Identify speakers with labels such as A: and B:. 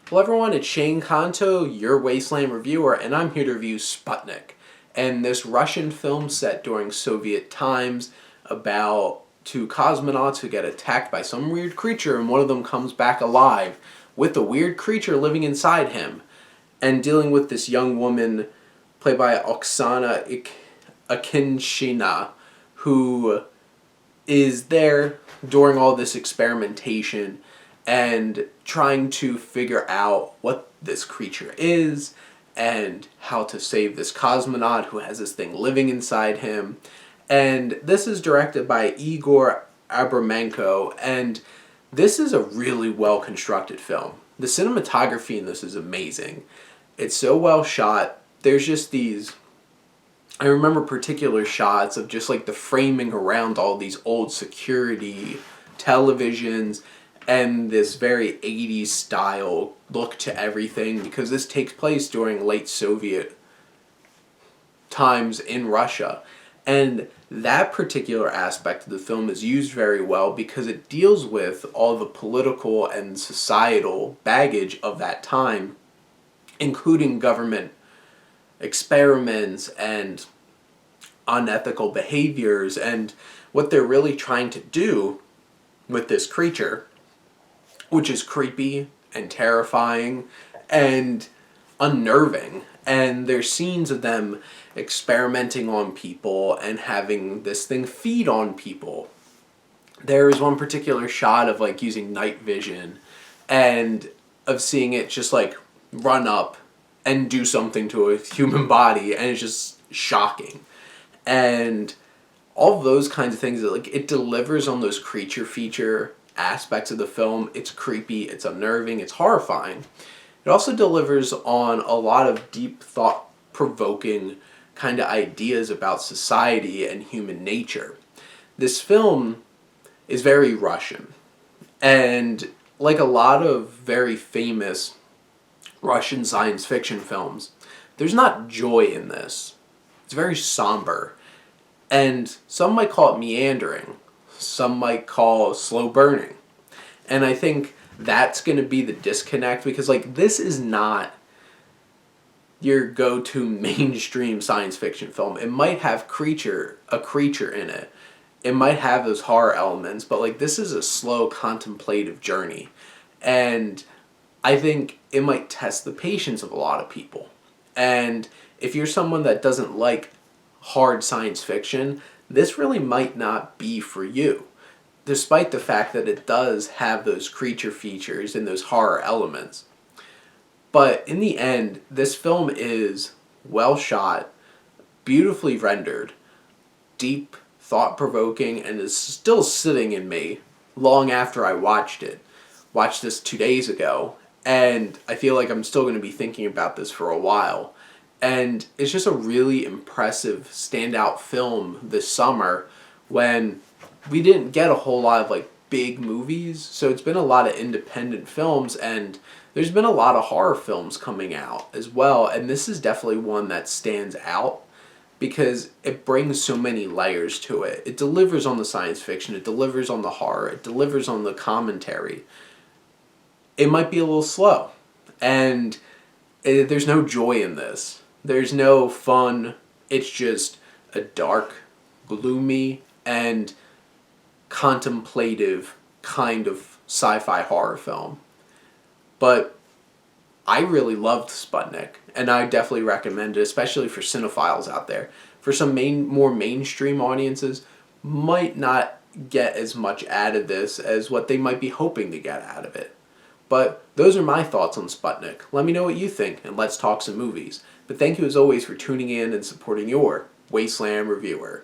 A: Hello everyone, it's Shane Kanto, your Wasteland reviewer, and I'm here to review Sputnik. And this Russian film set during Soviet times about two cosmonauts who get attacked by some weird creature, and one of them comes back alive with the weird creature living inside him, and dealing with this young woman played by Oksana Akinshina, who is there during all this experimentation and trying to figure out what this creature is and how to save this cosmonaut who has this thing living inside him. And this is directed by Igor Abramenko, and this is a really well constructed film. The cinematography in this is amazing. It's so well shot. There's just these, I remember particular shots of just like the framing around all these old security televisions and this very 80s style look to everything, because this takes place during late Soviet times in Russia. And that particular aspect of the film is used very well because it deals with all the political and societal baggage of that time, including government experiments and unethical behaviors, and what they're really trying to do with this creature, which is creepy and terrifying and unnerving. And there's scenes of them experimenting on people and having this thing feed on people. There is one particular shot of like using night vision and of seeing it just like run up and do something to a human body, and it's just shocking. And all of those kinds of things, like it delivers on those creature feature aspects of the film. It's creepy, it's unnerving, it's horrifying. It also delivers on a lot of deep thought-provoking kind of ideas about society and human nature. This film is very Russian, and like a lot of very famous Russian science fiction films, there's not joy in this. It's very somber, and some might call it meandering, some might call slow burning. And I think that's going to be the disconnect, because like this is not your go-to mainstream science fiction film. It might have a creature in it. It might have those horror elements, but like this is a slow contemplative journey. And I think it might test the patience of a lot of people. And if you're someone that doesn't like hard science fiction, this really might not be for you, despite the fact that it does have those creature features and those horror elements. But in the end, this film is well shot, beautifully rendered, deep, thought-provoking, and is still sitting in me long after I watched it. Watched this 2 days ago, and I feel like I'm still going to be thinking about this for a while. And it's just a really impressive, standout film this summer when we didn't get a whole lot of like big movies. So it's been a lot of independent films, and there's been a lot of horror films coming out as well. And this is definitely one that stands out because it brings so many layers to it. It delivers on the science fiction, it delivers on the horror, it delivers on the commentary. It might be a little slow, and there's no joy in this. There's no fun. It's just a dark, gloomy, and contemplative kind of sci-fi horror film. But I really loved Sputnik, and I definitely recommend it, especially for cinephiles out there. For some more mainstream audiences, might not get as much out of this as what they might be hoping to get out of it. But those are my thoughts on Sputnik. Let me know what you think, and let's talk some movies. But thank you as always for tuning in and supporting your Wasteland reviewer.